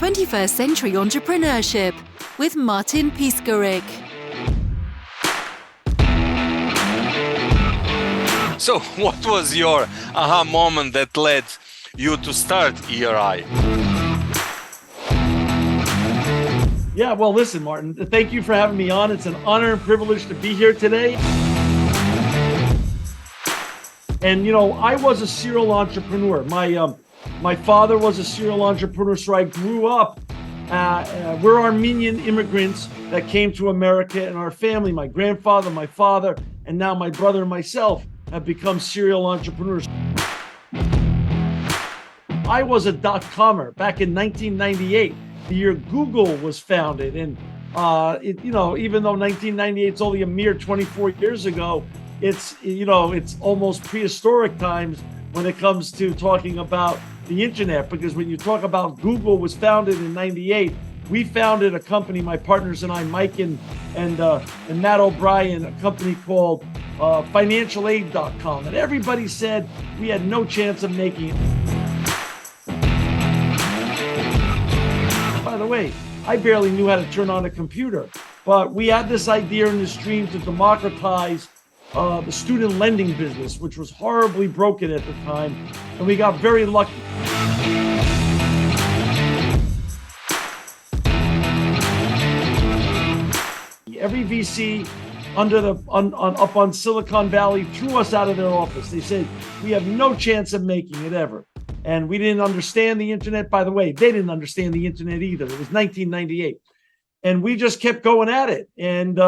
21st Century Entrepreneurship with Martin Piskarik. So what was your aha moment that led you to start ERI? Yeah, well, listen, Martin, thank you for having me on. It's an honor and privilege to be here today. And, I was a serial entrepreneur. My father was a serial entrepreneur, so I grew up. We're Armenian immigrants that came to America, and our family, my grandfather, my father, and now my brother and myself have become serial entrepreneurs. I was a dot-commer back in 1998, the year Google was founded. And, even though 1998 is only a mere 24 years ago, it's almost prehistoric times when it comes to talking about the internet, because when you talk about Google was founded in 98, we founded a company, my partners and I, Mike and Matt O'Brien, a company called financialaid.com. And everybody said we had no chance of making it. By the way, I barely knew how to turn on a computer, but we had this idea and this dream to democratize the student lending business, which was horribly broken at the time, and we got very lucky. Every VC up on Silicon Valley threw us out of their office. They said, we have no chance of making it ever. And we didn't understand the internet. By the way, they didn't understand the internet either. It was 1998. And we just kept going at it. And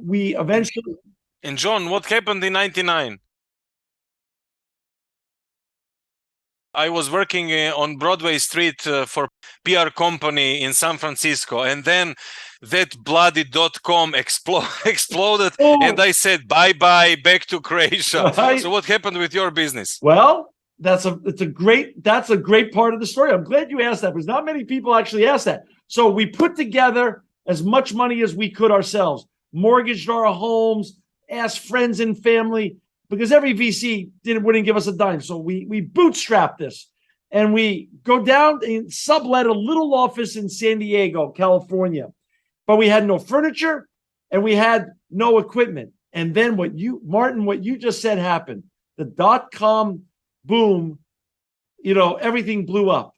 we eventually... And John, what happened in 99? I was working on Broadway Street for PR company in San Francisco, and then that bloody .com exploded, and I said bye-bye, back to Croatia. Right. So what happened with your business? Well, that's a great part of the story. I'm glad you asked that, because not many people actually ask that. So we put together as much money as we could ourselves, mortgaged our homes, asked friends and family, because every VC wouldn't give us a dime. So we bootstrapped this, and we go down and sublet a little office in San Diego, California. But we had no furniture and we had no equipment. And then what you just said happened. The dot-com boom, everything blew up.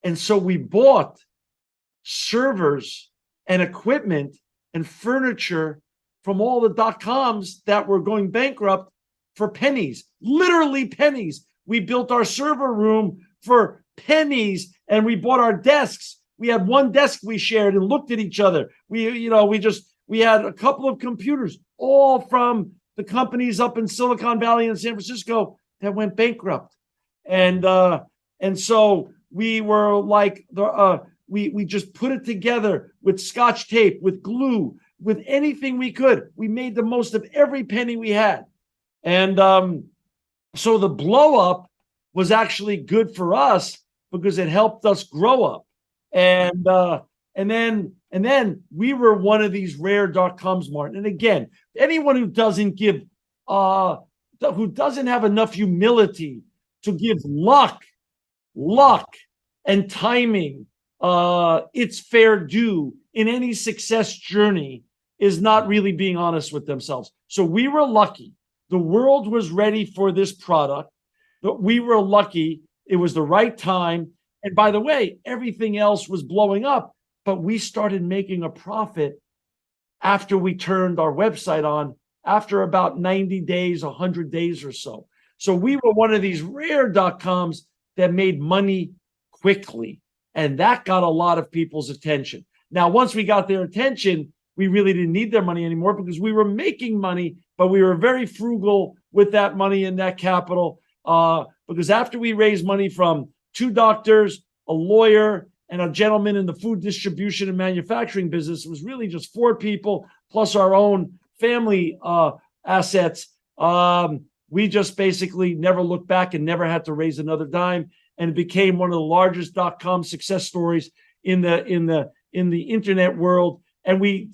And so we bought servers and equipment and furniture from all the dot-coms that were going bankrupt for pennies, literally pennies. We built our server room for pennies, and we bought our desks. We had one desk we shared and looked at each other. We had a couple of computers, all from the companies up in Silicon Valley and San Francisco that went bankrupt. And so we were like, we just put it together with Scotch tape, with glue, with anything we could. We made the most of every penny we had. And so the blow up was actually good for us because it helped us grow up. And then we were one of these rare dot-coms, Martin. And again, anyone who doesn't have enough humility to give luck and timing its fair due in any success journey is not really being honest with themselves. So we were lucky. The world was ready for this product. We were lucky. It was the right time. And by the way, everything else was blowing up, but we started making a profit after we turned our website on, after about 90 days, 100 days or so. So we were one of these rare dot-coms that made money quickly. And that got a lot of people's attention. Now, once we got their attention, we really didn't need their money anymore because we were making money, but we were very frugal with that money and that capital. Because after we raised money from 2 doctors, a lawyer, and a gentleman in the food distribution and manufacturing business, it was really just 4 people plus our own family assets. We just basically never looked back and never had to raise another dime, and it became one of the largest dot-com success stories in the internet world. And we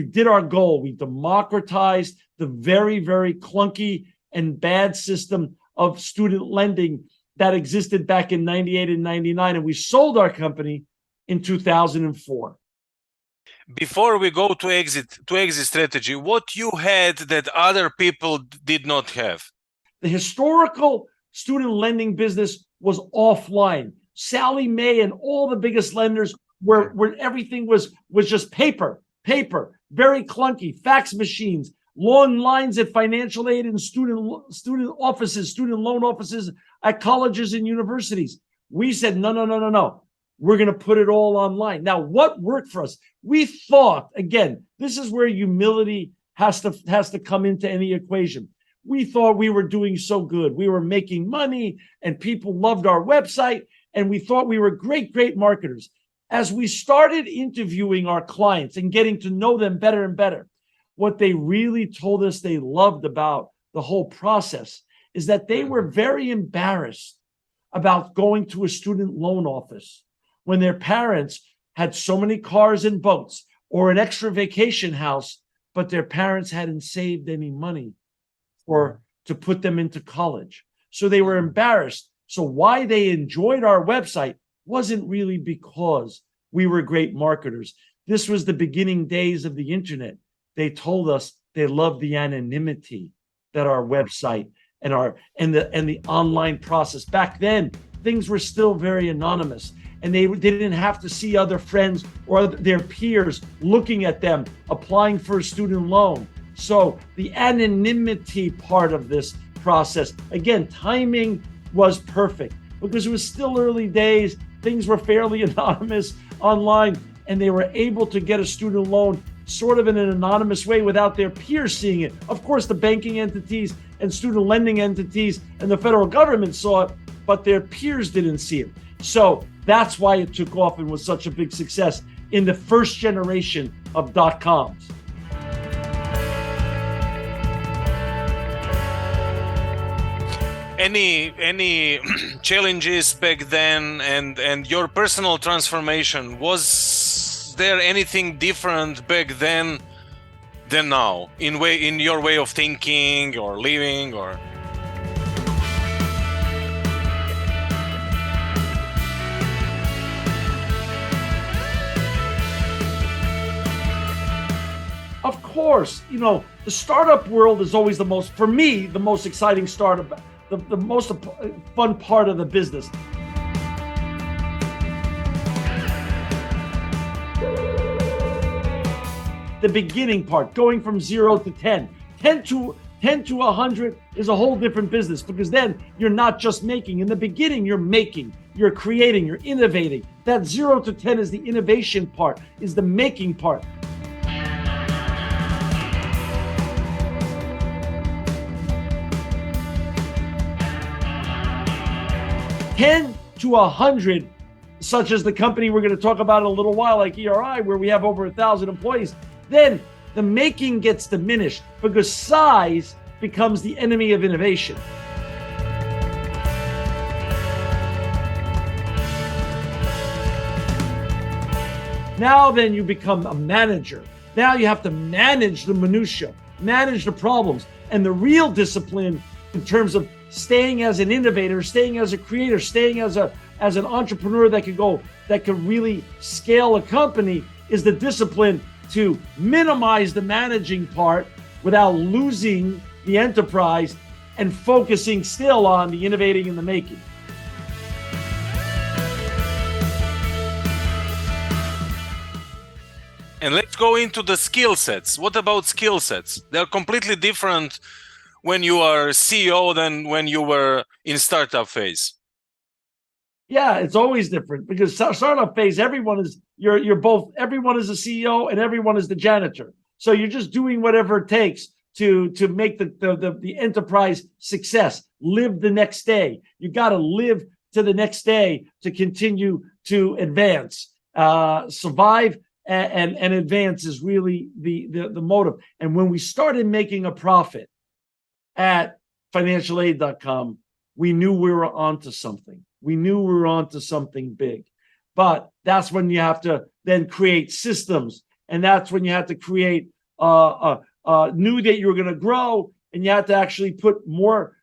did our goal. We democratized the very, very clunky and bad system of student lending that existed back in 98 and 99. And we sold our company in 2004. Before we go to exit strategy, what you had that other people did not have? The historical student lending business was offline. Sally Mae and all the biggest lenders where everything was just paper, very clunky, fax machines, long lines at financial aid and student loan offices at colleges and universities. We said, no. We're going to put it all online. Now, what worked for us? We thought, again, this is where humility has to come into any equation. We thought we were doing so good. We were making money and people loved our website. And we thought we were great marketers. As we started interviewing our clients and getting to know them better and better, what they really told us they loved about the whole process is that they were very embarrassed about going to a student loan office when their parents had so many cars and boats or an extra vacation house, but their parents hadn't saved any money to put them into college. So they were embarrassed. So why they enjoyed our website wasn't really because we were great marketers. This was the beginning days of the internet. They told us they loved the anonymity that our website and the online process. Back then, things were still very anonymous, and they didn't have to see other friends or their peers looking at them applying for a student loan. So the anonymity part of this process, again, timing was perfect because it was still early days. Things were fairly anonymous online, and they were able to get a student loan sort of in an anonymous way without their peers seeing it. Of course, the banking entities and student lending entities and the federal government saw it, but their peers didn't see it. So that's why it took off and was such a big success in the first generation of .coms. Any challenges back then, and your personal transformation, was there anything different back then than now in your way of thinking or living? Or of course, the startup world is always the most exciting startup. The most fun part of the business. The beginning part, going from 0 to 10. 10 to 100 is a whole different business, because then you're not just making. In the beginning, you're making, you're creating, you're innovating. That 0 to 10 is the innovation part, is the making part. 10 to 100, such as the company we're going to talk about in a little while, like ERI, where we have over 1,000 employees, then the making gets diminished because size becomes the enemy of innovation. Now then you become a manager. Now you have to manage the minutia, manage the problems, and the real discipline in terms of staying as an innovator, staying as a creator, staying as an entrepreneur that could really scale a company, is the discipline to minimize the managing part without losing the enterprise and focusing still on the innovating and the making. And let's go into the skill sets. What about skill sets? They're completely different when you are CEO than when you were in startup phase. Yeah, it's always different because startup phase, everyone is a CEO and everyone is the janitor. So you're just doing whatever it takes to make the enterprise success. Live the next day. You got to live to the next day to continue to advance. Survive and advance is really the motive. And when we started making a profit at financialaid.com, we knew we were onto something. We knew we were onto something big. But that's when you have to then create systems. And that's when you have to create knew that you were going to grow, and you had to actually put more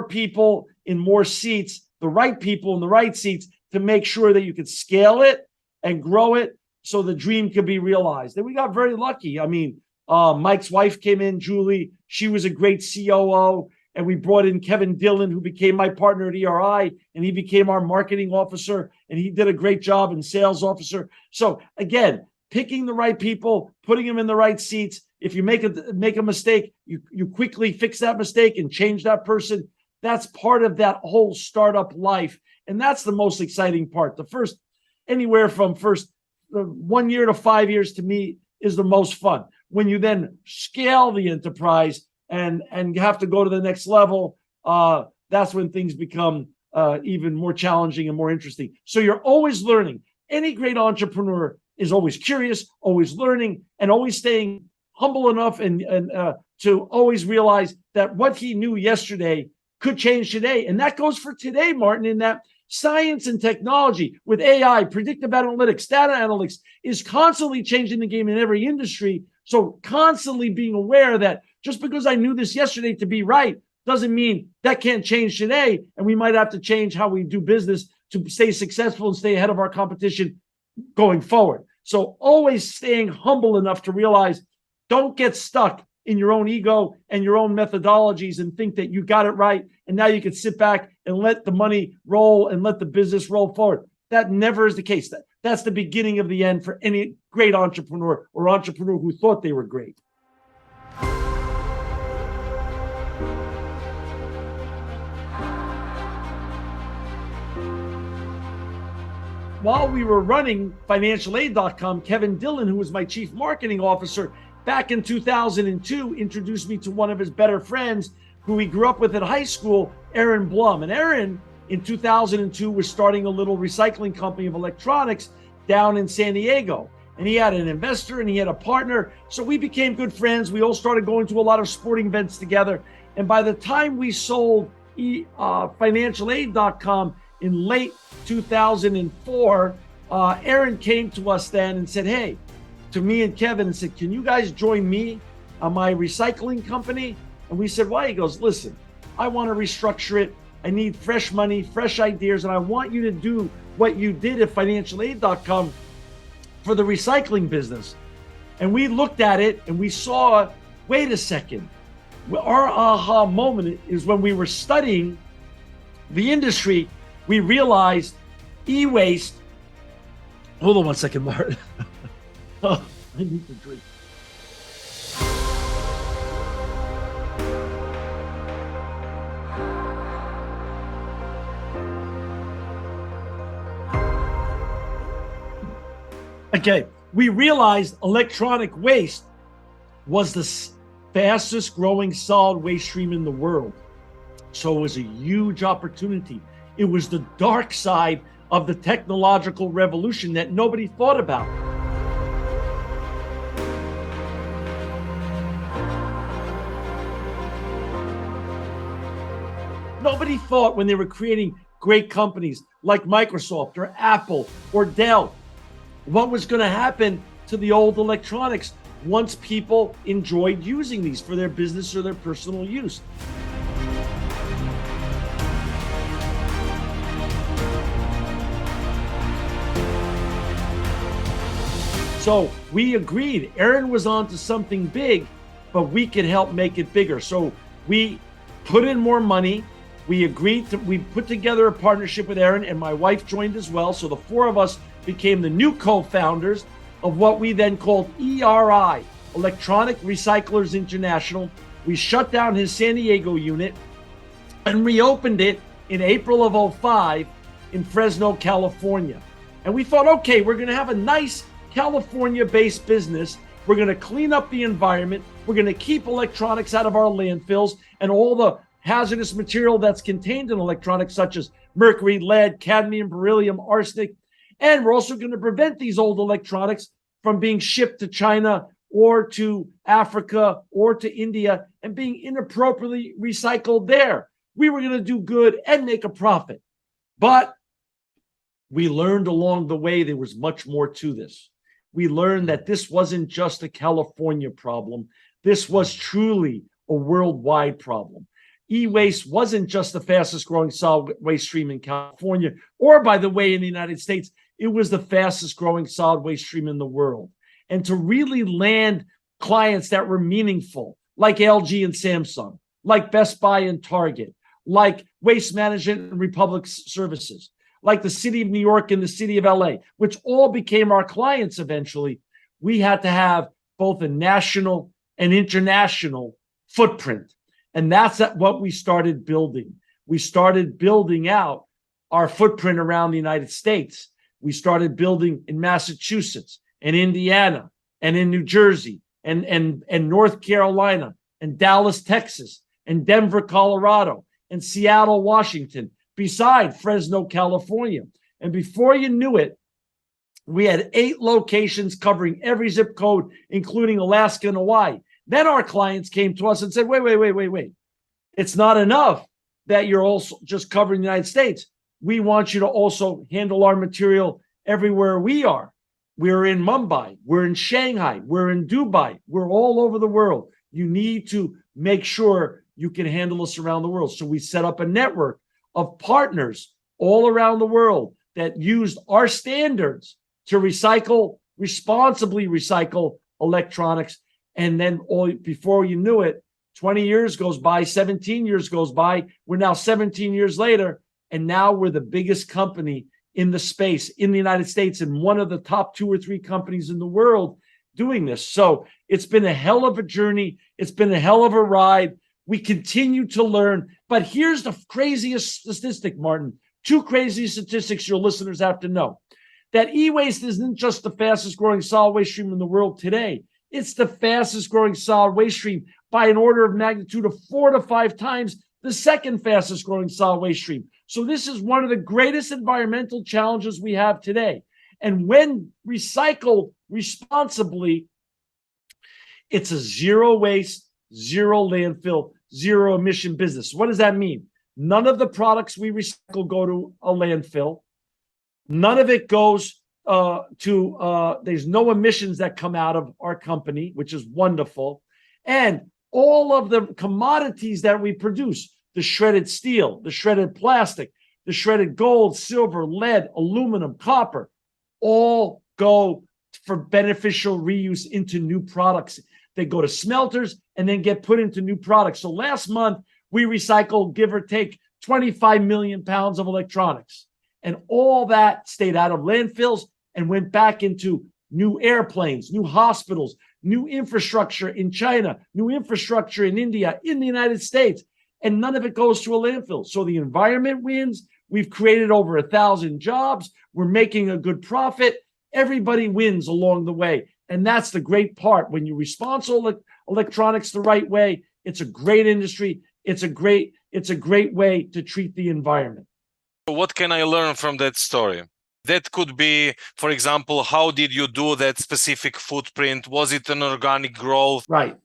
people in more seats, the right people in the right seats, to make sure that you could scale it and grow it so the dream could be realized. And we got very lucky. I mean, Mike's wife came in, Julie. She was a great COO. And we brought in Kevin Dillon, who became my partner at ERI, and he became our marketing officer, and he did a great job in sales officer. So again, picking the right people, putting them in the right seats. If you make a mistake, you quickly fix that mistake and change that person. That's part of that whole startup life. And that's the most exciting part. The first, anywhere from 1 year to 5 years, to me, is the most fun. When you then scale the enterprise and you have to go to the next level, that's when things become even more challenging and more interesting. So you're always learning. Any great entrepreneur is always curious, always learning, and always staying humble enough and to always realize that what he knew yesterday could change today. And that goes for today, Martin, in that science and technology with AI, predictive analytics, data analytics is constantly changing the game in every industry. So constantly being aware that just because I knew this yesterday to be right doesn't mean that can't change today. And we might have to change how we do business to stay successful and stay ahead of our competition going forward. So always staying humble enough to realize, don't get stuck in your own ego and your own methodologies and think that you got it right. And now you can sit back and let the money roll and let the business roll forward. That never is the case. That's the beginning of the end for any great entrepreneur or entrepreneur who thought they were great. While we were running financialaid.com, Kevin Dillon, who was my chief marketing officer back in 2002, introduced me to one of his better friends who he grew up with at high school, Aaron Blum. And Aaron, in 2002, was starting a little recycling company of electronics down in San Diego. And he had an investor and he had a partner. So we became good friends. We all started going to a lot of sporting events together. And by the time we sold financialaid.com in late 2004, Aaron came to us then and said, hey, to me and Kevin, and said, can you guys join me on my recycling company? And we said, why? He goes, listen, I want to restructure it. I need fresh money, fresh ideas, and I want you to do what you did at financialaid.com for the recycling business. And we looked at it and we saw, wait a second. Our aha moment is when we were studying the industry, we realized e-waste. Hold on one second, Martin. Oh, I need to drink. Okay, we realized electronic waste was the fastest growing solid waste stream in the world. So it was a huge opportunity. It was the dark side of the technological revolution that nobody thought about. Nobody thought when they were creating great companies like Microsoft or Apple or Dell, what was going to happen to the old electronics once people enjoyed using these for their business or their personal use. So we agreed Aaron was onto something big, but we could help make it bigger. So we put in more money. We put together a partnership with Aaron, and my wife joined as well. So the four of us became the new co-founders of what we then called ERI, Electronic Recyclers International. We shut down his San Diego unit and reopened it in April of 2005 in Fresno, California. And we thought, okay, we're going to have a nice California-based business. We're going to clean up the environment. We're going to keep electronics out of our landfills and all the hazardous material that's contained in electronics, such as mercury, lead, cadmium, beryllium, arsenic. And we're also going to prevent these old electronics from being shipped to China or to Africa or to India and being inappropriately recycled there. We were going to do good and make a profit. But we learned along the way there was much more to this. We learned that this wasn't just a California problem. This was truly a worldwide problem. E-waste wasn't just the fastest growing solid waste stream in California, or by the way, in the United States. it was the fastest growing solid waste stream in the world. And to really land clients that were meaningful, like LG and Samsung, like Best Buy and Target, like Waste Management and Republic Services, like the city of New York and the city of LA, which all became our clients eventually, we had to have both a national and international footprint. And that's what we started building. We started building out our footprint around the United States. We started building in Massachusetts and Indiana and in New Jersey and North Carolina and Dallas, Texas, and Denver, Colorado, and Seattle, Washington, beside Fresno, California. And before you knew it, we had 8 locations covering every zip code, including Alaska and Hawaii. Then our clients came to us and said, wait. It's not enough that you're also just covering the United States. We want you to also handle our material everywhere we are. We're in Mumbai, we're in Shanghai, we're in Dubai, we're all over the world. You need to make sure you can handle us around the world. So we set up a network of partners all around the world that used our standards to responsibly recycle electronics. And then before you knew it, 20 years goes by, 17 years goes by. We're now 17 years later, and now we're the biggest company in the space in the United States and one of the top 2 or 3 companies in the world doing this. So it's been a hell of a journey. It's been a hell of a ride. We continue to learn. But here's the craziest statistic, Martin. 2 crazy statistics your listeners have to know. That e-waste isn't just the fastest growing solid waste stream in the world today. It's the fastest growing solid waste stream by an order of magnitude of 4 to 5 times the second fastest growing solid waste stream. So this is one of the greatest environmental challenges we have today. And when recycled responsibly, it's a zero waste, zero landfill, zero emission business. What does that mean? None of the products we recycle go to a landfill. None of it goes there's no emissions that come out of our company, which is wonderful. And all of the commodities that we produce, the shredded steel, the shredded plastic, the shredded gold, silver, lead, aluminum, copper, all go for beneficial reuse into new products. They go to smelters and then get put into new products. So last month, we recycled, give or take, 25 million pounds of electronics. And all that stayed out of landfills and went back into new airplanes, new hospitals, new infrastructure in China, new infrastructure in India, in the United States. And none of it goes to a landfill. So the environment wins. We've created over 1,000 jobs. We're making a good profit. Everybody wins along the way. And that's the great part. When you recycle electronics the right way, it's a great industry. It's a great way to treat the environment. What can I learn from that story? That could be, for example, how did you do that specific footprint? Was it an organic growth? Right.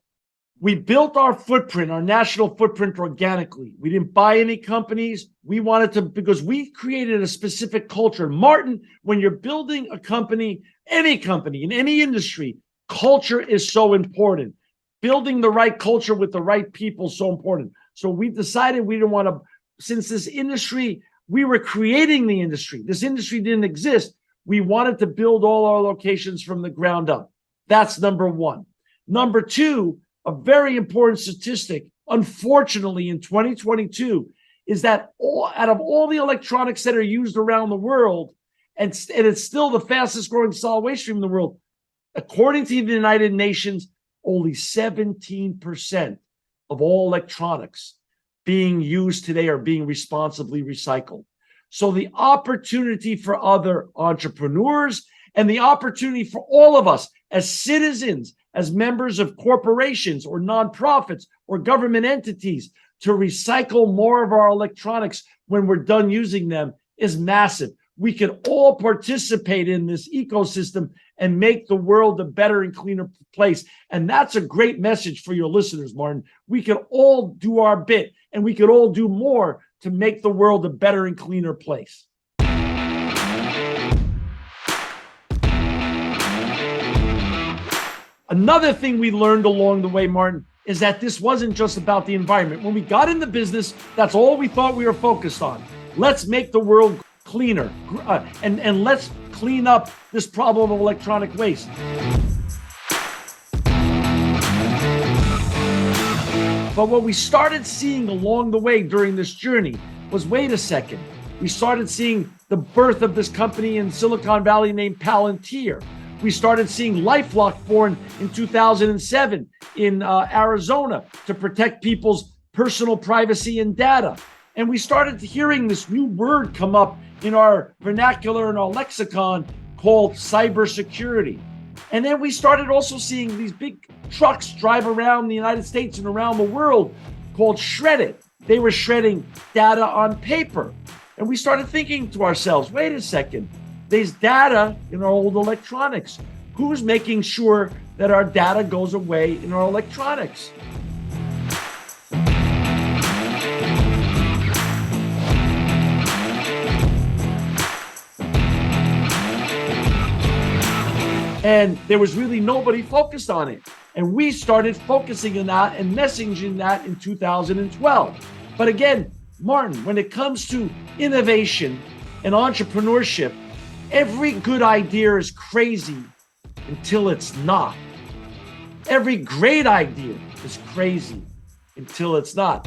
We built our footprint, our national footprint organically. We didn't buy any companies. We wanted to, because we created a specific culture. Martin, when you're building a company, any company in any industry, culture is so important. Building the right culture with the right people is so important. So we decided we didn't want to, since this industry, we were creating the industry. This industry didn't exist. We wanted to build all our locations from the ground up. That's number one. Number two, a very important statistic, unfortunately, in 2022, is that out of all the electronics that are used around the world, and it's still the fastest growing solid waste stream in the world, according to the United Nations, only 17% of all electronics being used today are being responsibly recycled. So the opportunity for other entrepreneurs and the opportunity for all of us as citizens, as members of corporations or nonprofits or government entities to recycle more of our electronics when we're done using them is massive. We can all participate in this ecosystem and make the world a better and cleaner place. And that's a great message for your listeners, Martin. We can all do our bit, and we can all do more to make the world a better and cleaner place. Another thing we learned along the way, Martin, is that this wasn't just about the environment. When we got in the business, that's all we thought we were focused on. Let's make the world cleaner, and let's clean up this problem of electronic waste. But what we started seeing along the way during this journey was, wait a second, we started seeing the birth of this company in Silicon Valley named Palantir. We started seeing LifeLock born in 2007 in Arizona to protect people's personal privacy and data. And we started hearing this new word come up in our vernacular and our lexicon called cybersecurity. And then we started also seeing these big trucks drive around the United States and around the world called shredded. They were shredding data on paper. And we started thinking to ourselves, wait a second, there's data in our old electronics. Who's making sure that our data goes away in our electronics? And there was really nobody focused on it. And we started focusing on that and messaging that in 2012. But again, Martin, when it comes to innovation and entrepreneurship, every good idea is crazy until it's not. Every great idea is crazy until it's not.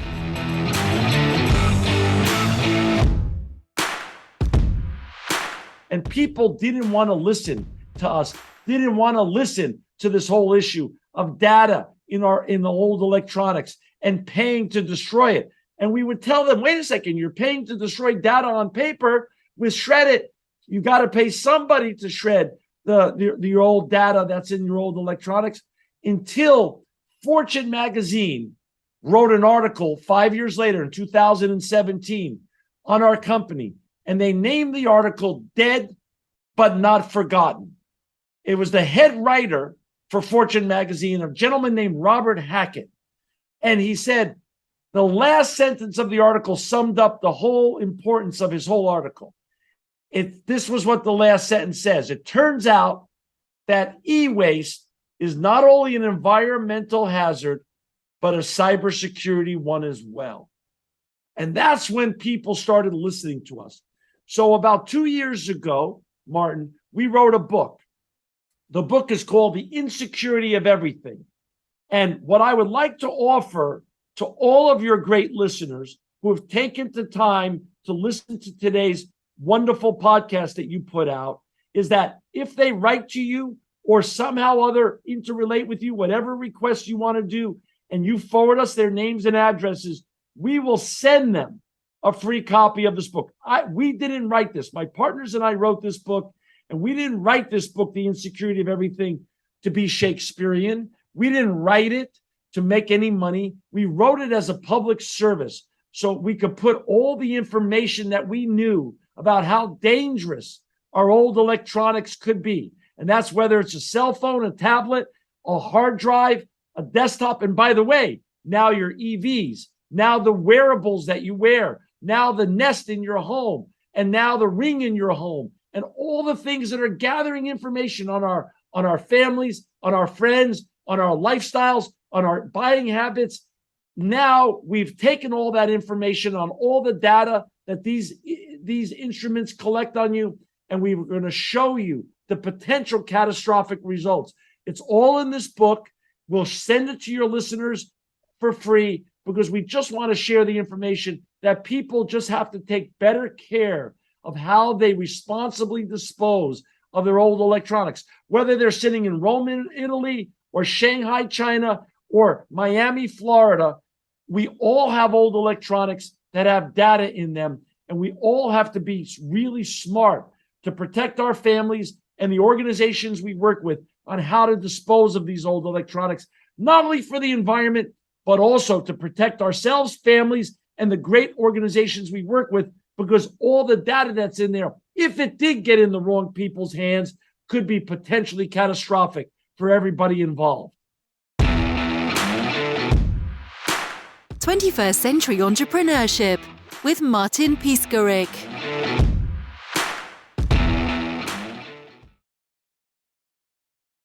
And people didn't want to listen to us, didn't want to listen to this whole issue of data in the old electronics and paying to destroy it. And we would tell them, wait a second, you're paying to destroy data on paper with shredded. You got to pay somebody to shred the old data that's in your old electronics, until Fortune magazine wrote an article 5 years later in 2017 on our company. And they named the article Dead But Not Forgotten. It was the head writer for Fortune magazine, a gentleman named Robert Hackett. And he said, the last sentence of the article summed up the whole importance of his whole article. This was what the last sentence says. It turns out that e-waste is not only an environmental hazard, but a cybersecurity one as well. And that's when people started listening to us. So about 2 years ago, Martin, we wrote a book. The book is called The Insecurity of Everything. And what I would like to offer to all of your great listeners who have taken the time to listen to today's wonderful podcast that you put out is that if they write to you or somehow other interrelate with you, whatever requests you want to do, and you forward us their names and addresses, we will send them a free copy of this book. We didn't write this. My partners and I wrote this book, and we didn't write this book, The Insecurity of Everything, to be Shakespearean. We didn't write it to make any money. We wrote it as a public service so we could put all the information that we knew about how dangerous our old electronics could be. And that's whether it's a cell phone, a tablet, a hard drive, a desktop. And by the way, now your EVs, now the wearables that you wear, now the Nest in your home, and now the Ring in your home, and all the things that are gathering information on our families, on our friends, on our lifestyles, on our buying habits. Now we've taken all that information on all the data that these instruments collect on you, and we're going to show you the potential catastrophic results. It's all in this book. We'll send it to your listeners for free because we just want to share the information that people just have to take better care of how they responsibly dispose of their old electronics, whether they're sitting in Rome, Italy, or Shanghai, China, or Miami, Florida. We all have old electronics that have data in them, and we all have to be really smart to protect our families and the organizations we work with on how to dispose of these old electronics, not only for the environment, but also to protect ourselves, families, and the great organizations we work with, because all the data that's in there, if it did get in the wrong people's hands, could be potentially catastrophic for everybody involved. 21st Century Entrepreneurship with Martin Piskarik.